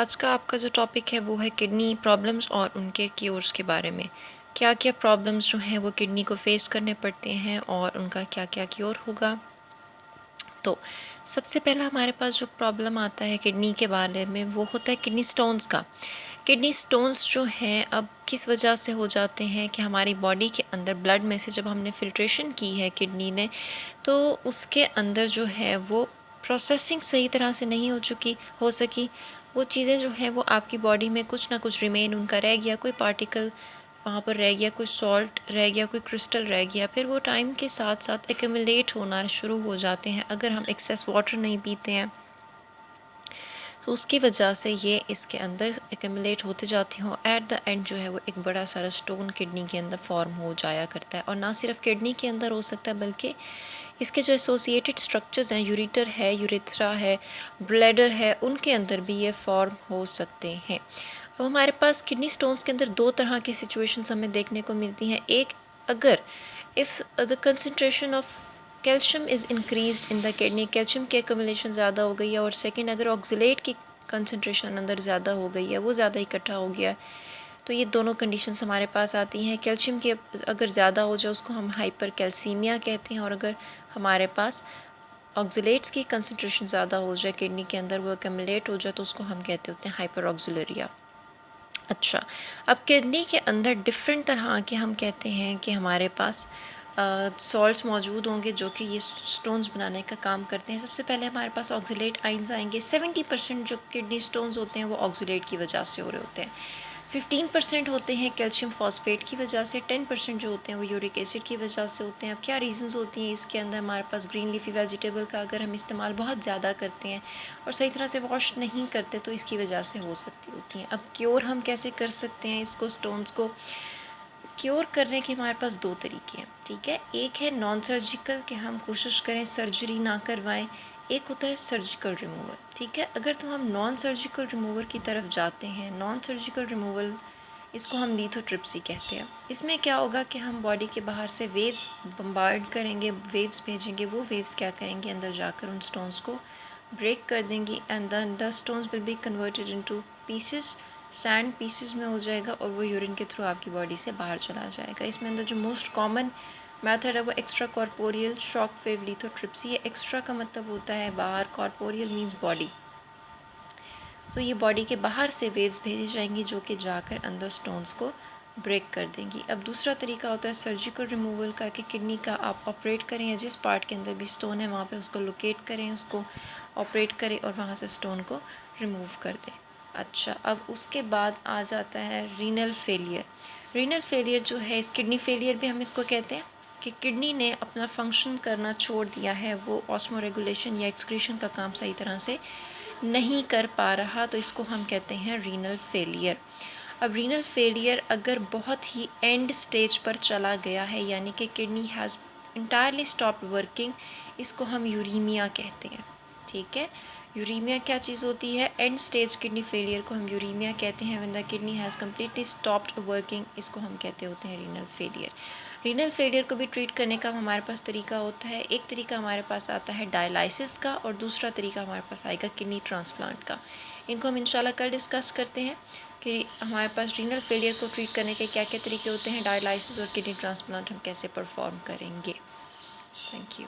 आज का आपका जो टॉपिक है वो है किडनी प्रॉब्लम्स और उनके क्योर्स के बारे में। क्या क्या प्रॉब्लम्स जो हैं वो किडनी को फेस करने पड़ते हैं और उनका क्या क्या क्योर होगा। तो सबसे पहला हमारे पास जो प्रॉब्लम आता है किडनी के बारे में वो होता है किडनी स्टोन्स का। किडनी स्टोन्स जो हैं अब किस वजह से हो जाते हैं कि हमारी बॉडी के अंदर ब्लड में से जब हमने फ़िल्ट्रेशन की है किडनी ने, तो उसके अंदर जो है वो प्रोसेसिंग सही तरह से नहीं हो सकी। वो चीज़ें जो हैं वो आपकी बॉडी में कुछ ना कुछ रिमेन उनका रह गया, कोई पार्टिकल वहाँ पर रह गया, कोई सॉल्ट रह गया, कोई क्रिस्टल रह गया, फिर वो टाइम के साथ साथ एक्यूमुलेट होना शुरू हो जाते हैं। अगर हम एक्सेस वाटर नहीं पीते हैं तो उसकी वजह से ये इसके अंदर एक्यूमुलेट होते जाती हो। एट द एंड जो है वो एक बड़ा सारा स्टोन किडनी के अंदर फॉर्म हो जाया करता है। और ना सिर्फ किडनी के अंदर हो सकता है बल्कि इसके जो एसोसिएटेड स्ट्रक्चर्स हैं, यूरिटर है, यूरेथ्रा है, ब्लैडर है, उनके अंदर भी ये फॉर्म हो सकते हैं। अब हमारे पास किडनी स्टोन्स के अंदर दो तरह की सिचुएशंस हमें देखने को मिलती हैं। एक, अगर if the concentration of calcium is increased in the kidney, calcium की एक्यूमुलेशन ज़्यादा हो गई है। और सेकंड, अगर ऑक्सलेट की कंसनट्रेशन अंदर ज़्यादा हो गई है, वो ज़्यादा इकट्ठा हो गया है, तो ये दोनों कंडीशंस हमारे पास आती हैं। कैल्शियम की अगर ज़्यादा हो जाए उसको हम हाइपर कैल्सीमिया कहते हैं, और अगर हमारे पास ऑक्सलेट्स की कंसनट्रेशन ज़्यादा हो जाए किडनी के अंदर, वो एक्यूमुलेट हो जाए, तो उसको हम कहते होते हैं हाइपर ऑक्सुलरिया। अच्छा, अब किडनी के अंदर डिफरेंट तरह के हम कहते हैं कि हमारे पास सॉल्ट्स मौजूद होंगे जो कि ये स्टोन्स बनाने का काम करते हैं। सबसे पहले हमारे पास ऑक्सलेट आइंस आएंगे। 70% जो किडनी स्टोन्स होते हैं वो ऑक्सलेट की वजह से हो रहे होते हैं। 15% होते हैं कैल्शियम फॉस्फेट की वजह से। 10% जो होते हैं वो यूरिक एसिड की वजह से होते हैं। अब क्या रीज़न्स होती हैं इसके अंदर? हमारे पास ग्रीन लीफी वेजिटेबल का अगर हम इस्तेमाल बहुत ज़्यादा करते हैं और सही तरह से वॉश नहीं करते तो इसकी वजह से हो सकती होती हैं। अब क्योर हम कैसे कर सकते हैं इसको, स्टोन्स को क्योर करने के हमारे पास दो तरीके हैं, ठीक है। एक है नॉन सर्जिकल, कि हम कोशिश करें सर्जरी ना करवाएं। एक होता है सर्जिकल रिमूवल, ठीक है। अगर तो हम नॉन सर्जिकल रिमूवल की तरफ जाते हैं, नॉन सर्जिकल रिमूवल इसको हम लिथोट्रिप्सी कहते हैं। इसमें क्या होगा कि हम बॉडी के बाहर से वेव्स बम्बार्ड करेंगे, वेव्स भेजेंगे। वो वेव्स क्या करेंगे, अंदर जाकर उन स्टोन्स को ब्रेक कर देंगी and then the stones will be converted into pieces, sand pieces में हो जाएगा और वो यूरिन के थ्रू आपकी बॉडी से बाहर चला जाएगा। इसमें अंदर जो मोस्ट कॉमन मेथड है वो extra corporeal shock wave lithotripsy है। एक्स्ट्रा का मतलब होता है बाहर, कॉर्पोरियल मीन्स बॉडी। तो ये बॉडी के बाहर से वेव्स भेजी जाएंगी जो कि जाकर अंदर स्टोन्स को ब्रेक कर देंगी। अब दूसरा तरीका होता है सर्जिकल रिमूवल का, कि किडनी का आप ऑपरेट करें या जिस पार्ट के अंदर भी स्टोन है वहाँ पे उसको लोकेट करें, उसको ऑपरेट करें और वहाँ से स्टोन को रिमूव कर दें। अच्छा, अब उसके बाद आ जाता है रीनल फेलियर। रीनल फेलियर जो है, इस किडनी फेलियर भी हम इसको कहते हैं कि किडनी ने अपना फंक्शन करना छोड़ दिया है, वो ऑस्मो रेगुलेशन या एक्सक्रीशन का काम सही तरह से नहीं कर पा रहा, तो इसको हम कहते हैं रीनल फेलियर। अब रीनल फेलियर अगर बहुत ही एंड स्टेज पर चला गया है, यानी कि kidney has entirely stopped working, इसको हम यूरीमिया कहते हैं, ठीक है। यूरीमिया क्या चीज़ होती है? एंड स्टेज किडनी फेलियर को हम यूरीमिया कहते हैं। When the kidney has completely stopped working, इसको हम कहते होते हैं रीनल फेलियर। रीनल फेलियर को भी ट्रीट करने का हमारे पास तरीका होता है। एक तरीका हमारे पास आता है डायलिसिस का और दूसरा तरीका हमारे पास आएगा किडनी ट्रांसप्लांट का। इनको हम इंशाल्लाह कल डिस्कस करते हैं कि हमारे पास रीनल फेलियर को ट्रीट करने के क्या क्या तरीके होते हैं, डायलिसिस और किडनी ट्रांसप्लांट हम कैसे परफॉर्म करेंगे। Thank you.